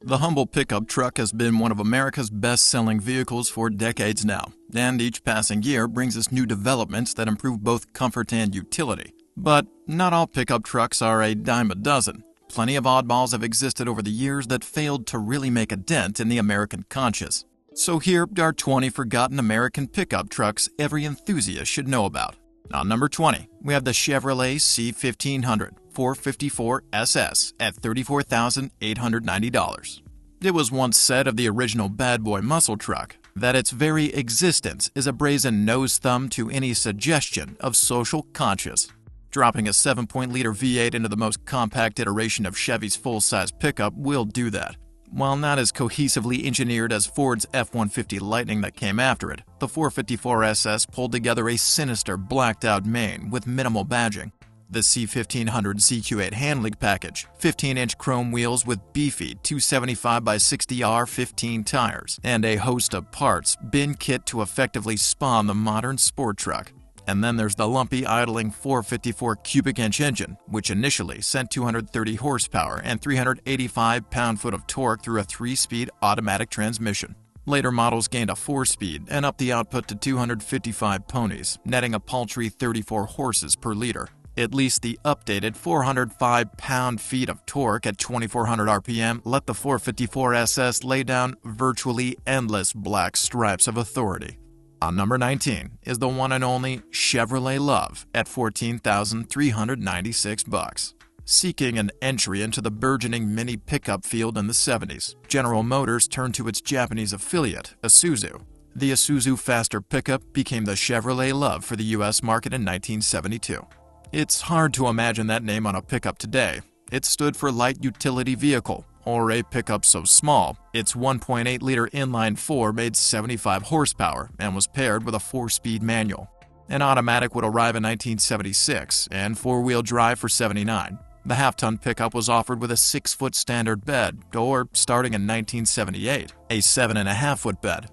The humble pickup truck has been one of America's best-selling vehicles for decades now, and each passing year brings us new developments that improve both comfort and utility. But not all pickup trucks are a dime a dozen. Plenty of oddballs have existed over the years that failed to really make a dent in the American conscience. So here are 20 forgotten American pickup trucks every enthusiast should know about. On number 20, we have the Chevrolet C1500 454 SS at $34,890. It was once said of the original bad boy muscle truck that its very existence is a brazen nose thumb to any suggestion of social conscience. Dropping a 7.0-liter V8 into the most compact iteration of Chevy's full-size pickup will do that. While not as cohesively engineered as Ford's F-150 Lightning that came after it, the 454 SS pulled together a sinister blacked-out main with minimal badging. The C1500 ZQ8 handling package, 15-inch chrome wheels with beefy 275/60R15 tires, and a host of parts bin kit to effectively spawn the modern sport truck. And then there's the lumpy, idling 454 cubic inch engine, which initially sent 230 horsepower and 385 pound-foot of torque through a 3-speed automatic transmission. Later models gained a 4-speed and upped the output to 255 ponies, netting a paltry 34 horses per liter. At least the updated 405 pound-feet of torque at 2400 RPM let the 454 SS lay down virtually endless black stripes of authority. On number 19 is the one and only Chevrolet Love at $14,396. Seeking an entry into the burgeoning mini pickup field in the 70s, General Motors turned to its Japanese affiliate, Isuzu. The Isuzu Faster pickup became the Chevrolet Love for the U.S. market in 1972. It's hard to imagine that name on a pickup today. It stood for Light Utility Vehicle, or a pickup so small, its 1.8-liter inline-4 made 75 horsepower and was paired with a 4-speed manual. An automatic would arrive in 1976 and 4-wheel drive for 79. The half-ton pickup was offered with a 6-foot standard bed, or, starting in 1978, a 7.5-foot bed.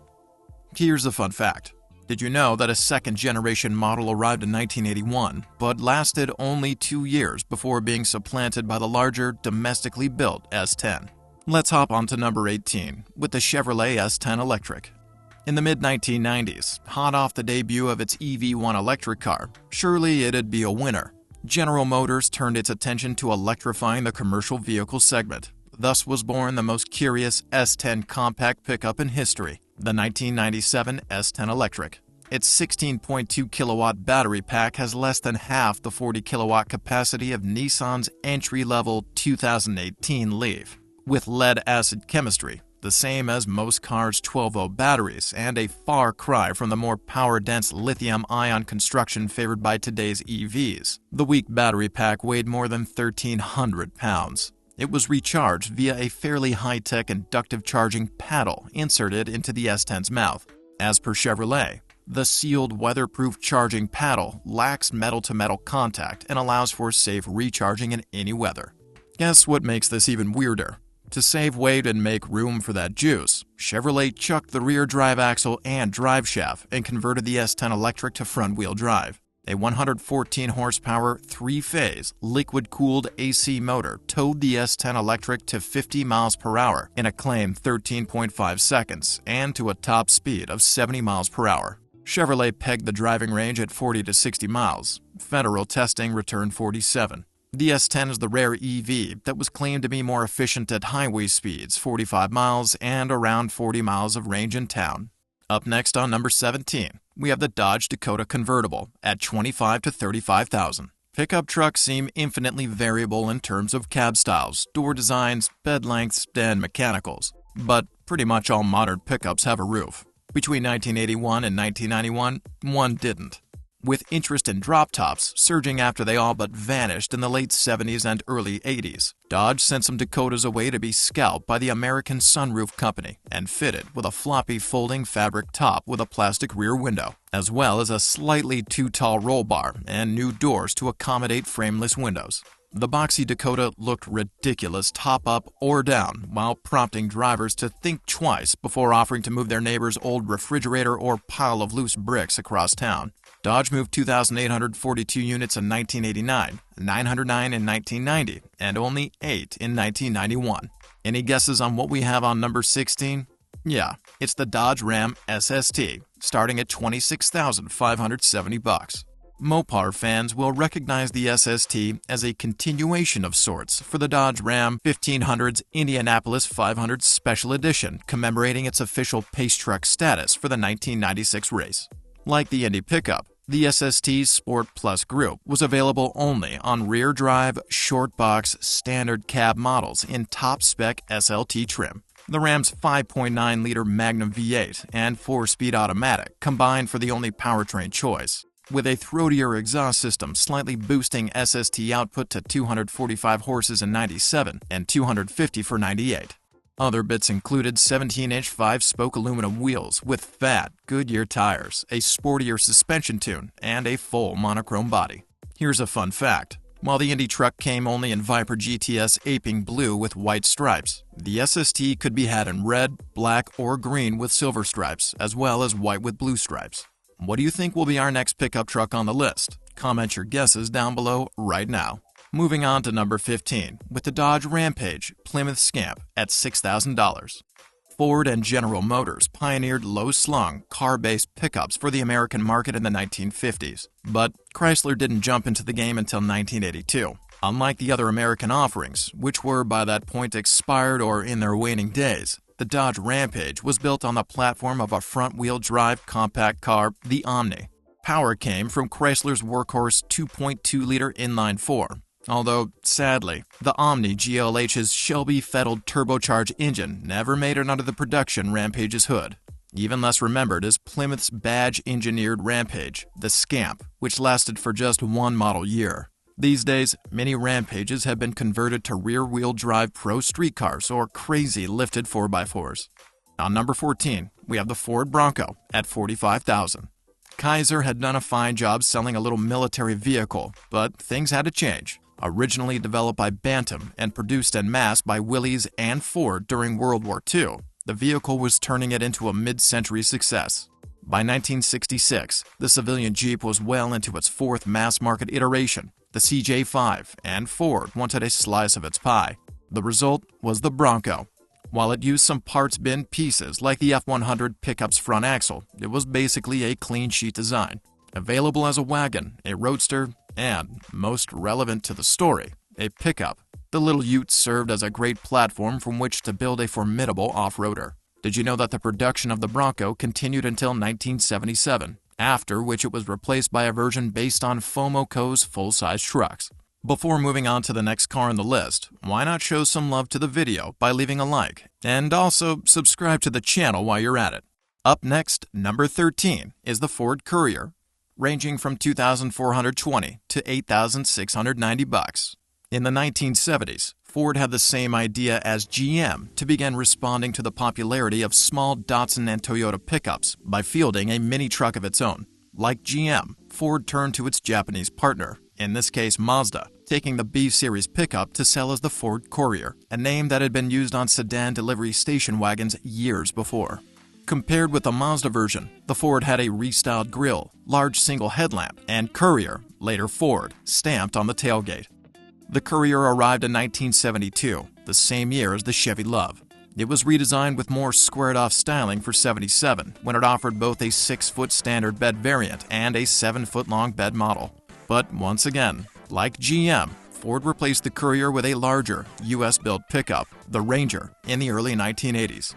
Here's a fun fact. Did you know that a second-generation model arrived in 1981, but lasted only 2 years before being supplanted by the larger, domestically built S10? Let's hop on to number 18, with the Chevrolet S10 Electric. In the mid-1990s, hot off the debut of its EV1 electric car, surely it'd be a winner. General Motors turned its attention to electrifying the commercial vehicle segment. Thus was born the most curious S10 compact pickup in history, the 1997 S10 Electric. Its 16.2 kilowatt battery pack has less than half the 40 kilowatt capacity of Nissan's entry-level 2018 Leaf. With lead-acid chemistry, the same as most cars' 12-volt batteries, and a far cry from the more power-dense lithium-ion construction favored by today's EVs. The weak battery pack weighed more than 1,300 pounds. It was recharged via a fairly high-tech inductive charging paddle inserted into the S10's mouth. As per Chevrolet, the sealed weatherproof charging paddle lacks metal-to-metal contact and allows for safe recharging in any weather. Guess what makes this even weirder? To save weight and make room for that juice, Chevrolet chucked the rear drive axle and drive shaft and converted the S10 Electric to front-wheel drive. A 114-horsepower, 3-phase, liquid-cooled AC motor towed the S10 Electric to 50 miles per hour in a claimed 13.5 seconds and to a top speed of 70 miles per hour. Chevrolet pegged the driving range at 40 to 60 miles. Federal testing returned 47. The S10 is the rare EV that was claimed to be more efficient at highway speeds, 45 miles, and around 40 miles of range in town. Up next on number 17, we have the Dodge Dakota Convertible at $25,000 to $35,000. Pickup trucks seem infinitely variable in terms of cab styles, door designs, bed lengths, and mechanicals. But pretty much all modern pickups have a roof. Between 1981 and 1991, one didn't. With interest in drop tops surging after they all but vanished in the late 70s and early 80s, Dodge sent some Dakotas away to be scalped by the American Sunroof Company and fitted with a floppy folding fabric top with a plastic rear window, as well as a slightly too tall roll bar and new doors to accommodate frameless windows. The boxy Dakota looked ridiculous top up or down, while prompting drivers to think twice before offering to move their neighbor's old refrigerator or pile of loose bricks across town. Dodge moved 2,842 units in 1989, 909 in 1990, and only 8 in 1991. Any guesses on what we have on number 16? Yeah, it's the Dodge Ram SST, starting at $26,570. Mopar fans will recognize the SST as a continuation of sorts for the Dodge Ram 1500's Indianapolis 500 Special Edition, commemorating its official pace truck status for the 1996 race. Like the Indy pickup, the SST's Sport Plus group was available only on rear-drive, short-box, standard cab models in top-spec SLT trim. The Ram's 5.9-liter Magnum V8 and 4-speed automatic combined for the only powertrain choice, with a throatier exhaust system slightly boosting SST output to 245 horses in 97 and 250 for 98. Other bits included 17-inch 5-spoke aluminum wheels with fat Goodyear tires, a sportier suspension tune, and a full monochrome body. Here's a fun fact. While the Indy truck came only in Viper GTS aping blue with white stripes, the SST could be had in red, black, or green with silver stripes, as well as white with blue stripes. What do you think will be our next pickup truck on the list? Comment your guesses down below right now. Moving on to number 15, with the Dodge Rampage Plymouth Scamp at $6,000. Ford and General Motors pioneered low-slung, car-based pickups for the American market in the 1950s, but Chrysler didn't jump into the game until 1982. Unlike the other American offerings, which were by that point expired or in their waning days, the Dodge Rampage was built on the platform of a front-wheel drive compact car, the Omni. Power came from Chrysler's workhorse 2.2-liter inline-4. Although, sadly, the Omni GLH's Shelby-fettled turbocharged engine never made it under the production Rampage's hood. Even less remembered is Plymouth's badge-engineered Rampage, the Scamp, which lasted for just one model year. These days, many Rampages have been converted to rear-wheel drive pro street cars or crazy lifted 4x4s. On number 14, we have the Ford Bronco at $45,000. Kaiser had done a fine job selling a little military vehicle, but things had to change. Originally developed by Bantam and produced en masse by Willys and Ford during World War II, the vehicle was turning it into a mid-century success. By 1966, the civilian Jeep was well into its fourth mass-market iteration, the CJ5, and Ford wanted a slice of its pie. The result was the Bronco. While it used some parts bin pieces like the F100 pickup's front axle, it was basically a clean sheet design. Available as a wagon, a roadster, and, most relevant to the story, a pickup, the little ute served as a great platform from which to build a formidable off-roader. Did you know that the production of the Bronco continued until 1977, after which it was replaced by a version based on Fomoco's full-size trucks? Before moving on to the next car on the list, why not show some love to the video by leaving a like, and also subscribe to the channel while you're at it. Up next, number 13, is the Ford Courier, ranging from $2,420 to $8,690. In the 1970s, Ford had the same idea as GM to begin responding to the popularity of small Datsun and Toyota pickups by fielding a mini truck of its own. Like GM, Ford turned to its Japanese partner, in this case Mazda, taking the B-Series pickup to sell as the Ford Courier, a name that had been used on sedan delivery station wagons years before. Compared with the Mazda version, the Ford had a restyled grille, large single headlamp, and Courier, later Ford, stamped on the tailgate. The Courier arrived in 1972, the same year as the Chevy Love. It was redesigned with more squared-off styling for '77, when it offered both a 6-foot standard bed variant and a 7-foot-long bed model. But once again, like GM, Ford replaced the Courier with a larger, US-built pickup, the Ranger, in the early 1980s.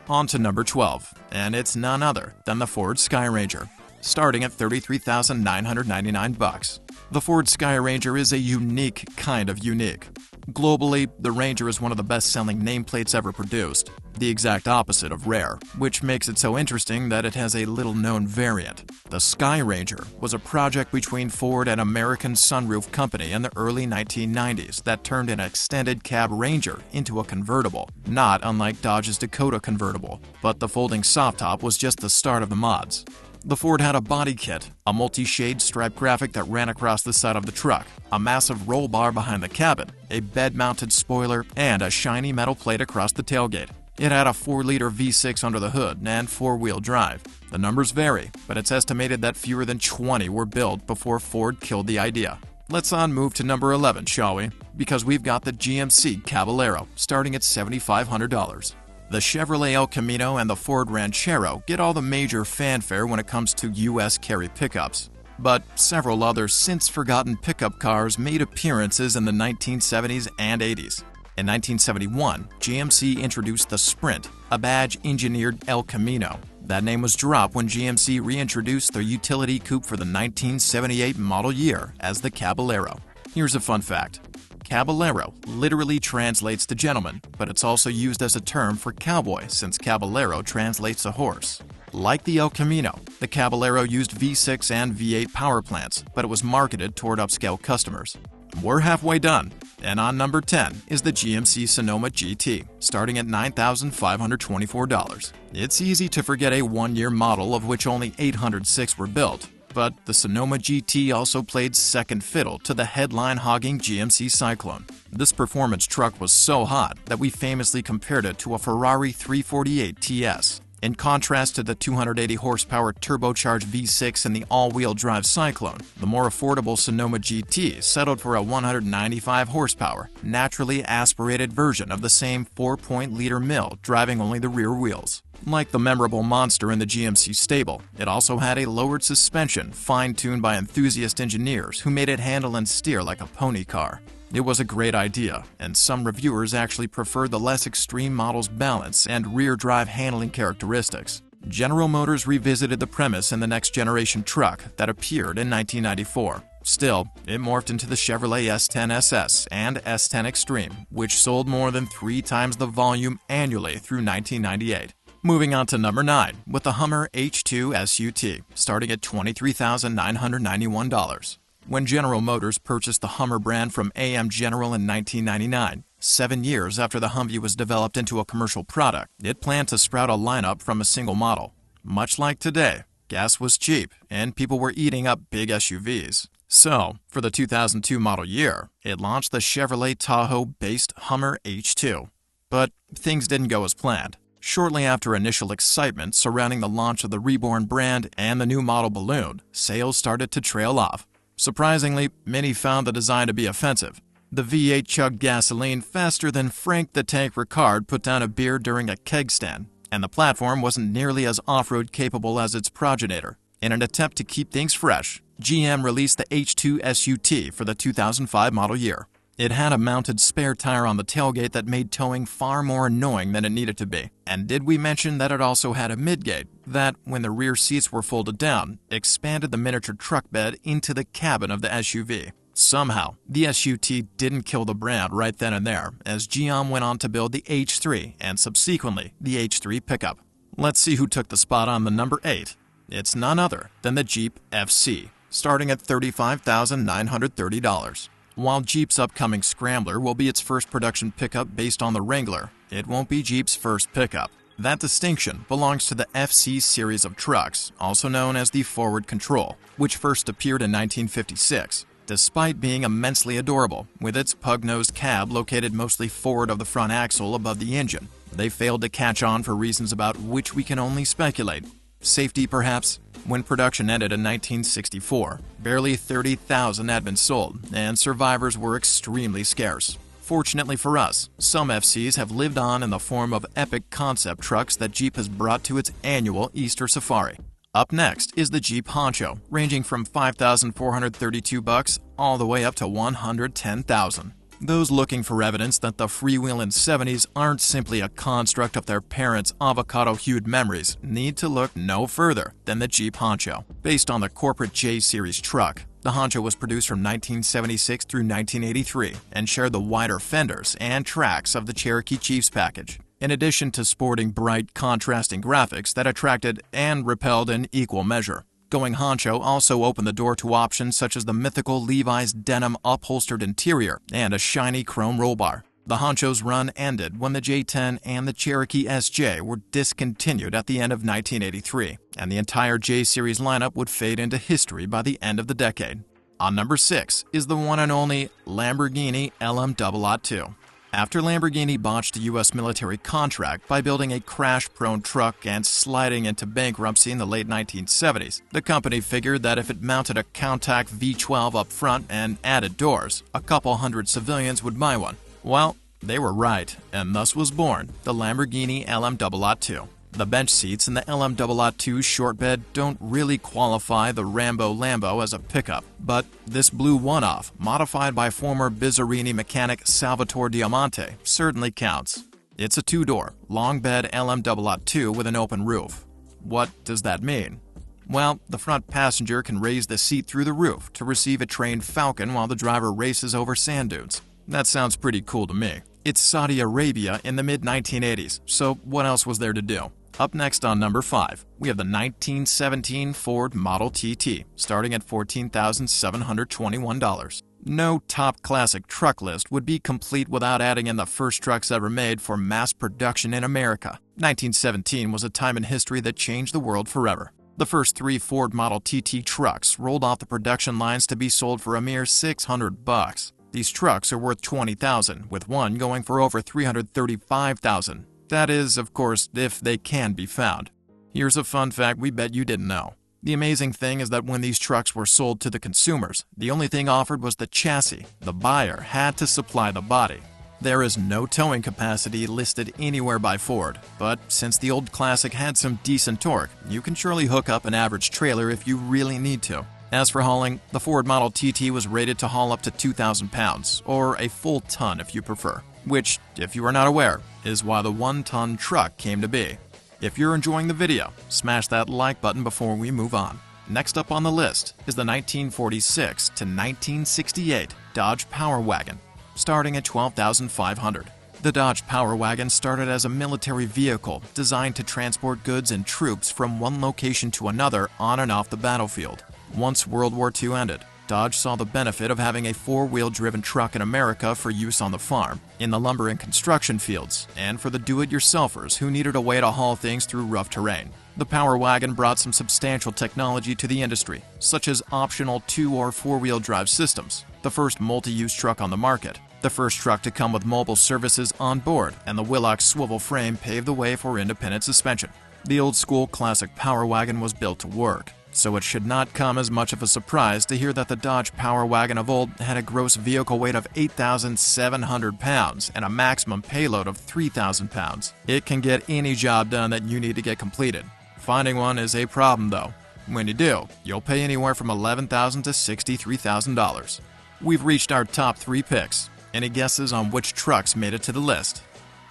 On to number 12, and it's none other than the Ford Skyranger, starting at $33,999. The Ford Skyranger is a unique kind of unique. Globally, the Ranger is one of the best-selling nameplates ever produced, the exact opposite of rare, which makes it so interesting that it has a little-known variant. The Skyranger was a project between Ford and American Sunroof Company in the early 1990s that turned an extended cab Ranger into a convertible, not unlike Dodge's Dakota convertible, but the folding soft top was just the start of the mods. The Ford had a body kit, a multi-shade stripe graphic that ran across the side of the truck, a massive roll bar behind the cabin, a bed-mounted spoiler, and a shiny metal plate across the tailgate. It had a 4-liter V6 under the hood and 4-wheel drive. The numbers vary, but it's estimated that fewer than 20 were built before Ford killed the idea. Let's move to number 11, shall we? Because we've got the GMC Cabalero, starting at $7,500. The Chevrolet El Camino and the Ford Ranchero get all the major fanfare when it comes to U.S. carry pickups. But several other since-forgotten pickup cars made appearances in the 1970s and 80s. In 1971, GMC introduced the Sprint, a badge-engineered El Camino. That name was dropped when GMC reintroduced their utility coupe for the 1978 model year as the Cabalero. Here's a fun fact. Caballero literally translates to gentleman, but it's also used as a term for cowboy since caballero translates to horse. Like the El Camino, the Caballero used V6 and V8 power plants, but it was marketed toward upscale customers. We're halfway done, and on number 10 is the GMC Sonoma GT, starting at $9,524. It's easy to forget a one-year model of which only 806 were built. But the Sonoma GT also played second fiddle to the headline-hogging GMC Cyclone. This performance truck was so hot that we famously compared it to a Ferrari 348 TS. In contrast to the 280 horsepower turbocharged V6 in the all-wheel drive Cyclone, the more affordable Sonoma GT settled for a 195 horsepower, naturally aspirated version of the same 4-point-liter mill driving only the rear wheels. Like the memorable monster in the GMC stable, it also had a lowered suspension fine-tuned by enthusiast engineers who made it handle and steer like a pony car. It was a great idea, and some reviewers actually preferred the less extreme model's balance and rear-drive handling characteristics. General Motors revisited the premise in the next-generation truck that appeared in 1994. Still, it morphed into the Chevrolet S10 SS and S10 Extreme, which sold more than 3 times the volume annually through 1998. Moving on to number 9, with the Hummer H2 SUT, starting at $23,991. When General Motors purchased the Hummer brand from AM General in 1999, 7 years after the Humvee was developed into a commercial product, it planned to sprout a lineup from a single model. Much like today, gas was cheap, and people were eating up big SUVs. So, for the 2002 model year, it launched the Chevrolet Tahoe-based Hummer H2. But things didn't go as planned. Shortly after initial excitement surrounding the launch of the reborn brand and the new model ballooned, sales started to trail off. Surprisingly, many found the design to be offensive. The V8 chugged gasoline faster than Frank the Tank Ricard put down a beer during a keg stand, and the platform wasn't nearly as off-road capable as its progenitor. In an attempt to keep things fresh, GM released the H2 SUT for the 2005 model year. It had a mounted spare tire on the tailgate that made towing far more annoying than it needed to be. And did we mention that it also had a midgate that, when the rear seats were folded down, expanded the miniature truck bed into the cabin of the SUV? Somehow, the SUT didn't kill the brand right then and there, as GM went on to build the H3 and subsequently the H3 pickup. Let's see who took the spot on the number 8. It's none other than the Jeep FC, starting at $35,930. While Jeep's upcoming Scrambler will be its first production pickup based on the Wrangler, it won't be Jeep's first pickup. That distinction belongs to the FC series of trucks, also known as the Forward Control, which first appeared in 1956. Despite being immensely adorable, with its pug-nosed cab located mostly forward of the front axle above the engine, they failed to catch on for reasons about which we can only speculate. Safety, perhaps? When production ended in 1964, barely 30,000 had been sold, and survivors were extremely scarce. Fortunately for us, some FCs have lived on in the form of epic concept trucks that Jeep has brought to its annual Easter Safari. Up next is the Jeep Honcho, ranging from $5,432 all the way up to $110,000. Those looking for evidence that the freewheeling 70s aren't simply a construct of their parents' avocado-hued memories need to look no further than the Jeep Honcho. Based on the corporate J-Series truck, the Honcho was produced from 1976 through 1983 and shared the wider fenders and tracks of the Cherokee Chiefs package. In addition to sporting bright, contrasting graphics that attracted and repelled in equal measure. Going Honcho also opened the door to options such as the mythical Levi's denim upholstered interior and a shiny chrome roll bar. The honcho's run ended when the J10 and the Cherokee SJ were discontinued at the end of 1983, and the entire J-Series lineup would fade into history by the end of the decade. On number 6 is the one and only Lamborghini LM2. After Lamborghini botched a U.S. military contract by building a crash-prone truck and sliding into bankruptcy in the late 1970s, the company figured that if it mounted a Countach V12 up front and added doors, a couple hundred civilians would buy one. Well, they were right, and thus was born the Lamborghini LM2. The bench seats in the LM2 short bed don't really qualify the Rambo Lambo as a pickup, but this blue one-off, modified by former Bizzarini mechanic Salvatore Diamante, certainly counts. It's a two-door, long bed LM2 with an open roof. What does that mean? Well, the front passenger can raise the seat through the roof to receive a trained falcon while the driver races over sand dunes. That sounds pretty cool to me. It's Saudi Arabia in the mid-1980s, so what else was there to do? Up next on number 5, we have the 1917 Ford Model TT, starting at $14,721. No top classic truck list would be complete without adding in the first trucks ever made for mass production in America. 1917 was a time in history that changed the world forever. The first 3 Ford Model TT trucks rolled off the production lines to be sold for a mere $600. These trucks are worth $20,000, with one going for over $335,000. That is, of course, if they can be found. Here's a fun fact we bet you didn't know. The amazing thing is that when these trucks were sold to the consumers, the only thing offered was the chassis. The buyer had to supply the body. There is no towing capacity listed anywhere by Ford, but since the old classic had some decent torque, you can surely hook up an average trailer if you really need to. As for hauling, the Ford Model TT was rated to haul up to 2,000 pounds, or a full ton if you prefer, which, if you are not aware, is why the 1-ton truck came to be. If you're enjoying the video, smash that like button before we move on. Next up on the list is the 1946 to 1968 Dodge Power Wagon, starting at $12,500. The Dodge Power Wagon started as a military vehicle designed to transport goods and troops from one location to another on and off the battlefield. Once World War II ended, Dodge saw the benefit of having a 4-wheel driven truck in America for use on the farm, in the lumber and construction fields, and for the do-it-yourselfers who needed a way to haul things through rough terrain. The Power Wagon brought some substantial technology to the industry, such as optional 2- or 4-wheel drive systems, the first multi-use truck on the market, the first truck to come with mobile services on board, and the Willox swivel frame paved the way for independent suspension. The old-school classic Power Wagon was built to work, so it should not come as much of a surprise to hear that the Dodge Power Wagon of old had a gross vehicle weight of 8,700 pounds and a maximum payload of 3,000 pounds. It can get any job done that you need to get completed. Finding one is a problem though. When you do, you'll pay anywhere from $11,000 to $63,000. We've reached our top 3 picks. Any guesses on which trucks made it to the list?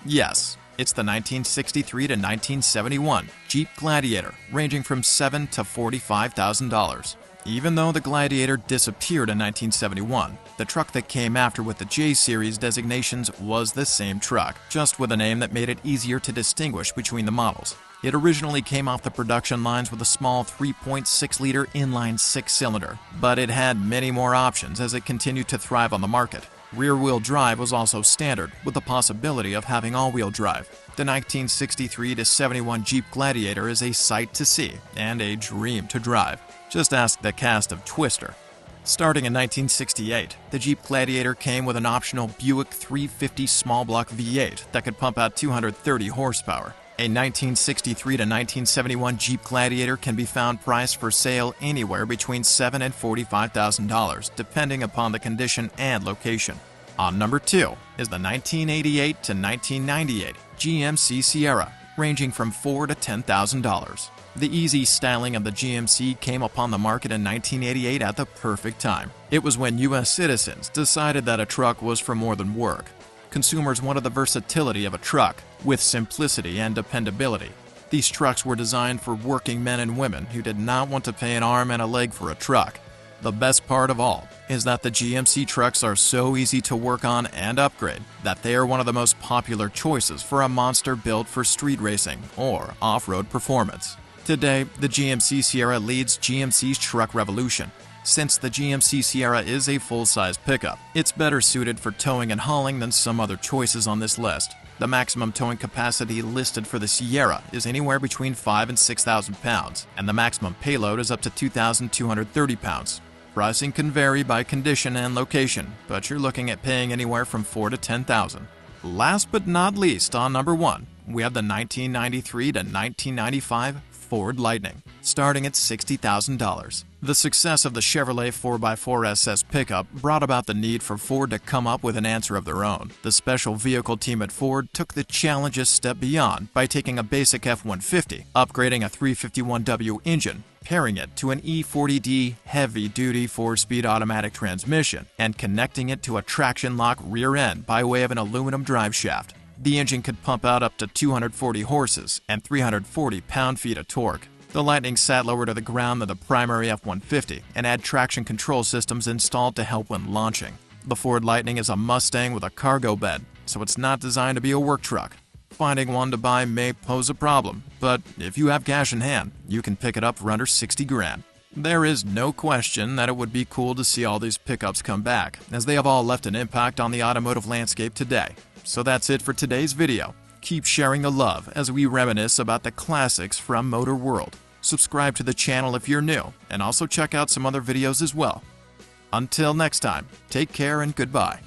Yes. It's the 1963 to 1971 Jeep Gladiator, ranging from $7,000 to $45,000. Even though the Gladiator disappeared in 1971, the truck that came after with the J-Series designations was the same truck, just with a name that made it easier to distinguish between the models. It originally came off the production lines with a small 3.6-liter inline 6-cylinder, but it had many more options as it continued to thrive on the market. Rear-wheel drive was also standard, with the possibility of having all-wheel drive. The 1963 to 71 Jeep Gladiator is a sight to see and a dream to drive. Just ask the cast of Twister. Starting in 1968, the Jeep Gladiator came with an optional Buick 350 small block V8 that could pump out 230 horsepower. A 1963 to 1971 Jeep Gladiator can be found priced for sale anywhere between $7,000 and $45,000, depending upon the condition and location. On number 2 is the 1988 to 1998 GMC Sierra, ranging from $4,000 to $10,000. The easy styling of the GMC came upon the market in 1988 at the perfect time. It was when U.S. citizens decided that a truck was for more than work. Consumers wanted the versatility of a truck, with simplicity and dependability. These trucks were designed for working men and women who did not want to pay an arm and a leg for a truck. The best part of all is that the GMC trucks are so easy to work on and upgrade that they are one of the most popular choices for a monster built for street racing or off-road performance. Today, the GMC Sierra leads GMC's truck revolution. Since the GMC Sierra is a full-size pickup, it's better suited for towing and hauling than some other choices on this list. The maximum towing capacity listed for the Sierra is anywhere between 5,000 and 6,000 pounds, and the maximum payload is up to 2,230 pounds. Pricing can vary by condition and location, but you're looking at paying anywhere from $4,000 to $10,000. Last but not least, on number 1, we have the 1993 to 1995 Ford Lightning, starting at $60,000. The success of the Chevrolet 4x4 SS pickup brought about the need for Ford to come up with an answer of their own. The special vehicle team at Ford took the challenge a step beyond by taking a basic F-150, upgrading a 351W engine, pairing it to an E40D heavy-duty 4-speed automatic transmission, and connecting it to a traction-lock rear end by way of an aluminum drive shaft. The engine could pump out up to 240 horses and 340 pound-feet of torque. The Lightning sat lower to the ground than the primary F-150 and had traction control systems installed to help when launching. The Ford Lightning is a Mustang with a cargo bed, so it's not designed to be a work truck. Finding one to buy may pose a problem, but if you have cash in hand, you can pick it up for under 60 grand. There is no question that it would be cool to see all these pickups come back, as they have all left an impact on the automotive landscape today. So that's it for today's video. Keep sharing the love as we reminisce about the classics from Motor World. Subscribe to the channel if you're new, and also check out some other videos as well. Until next time, take care and goodbye.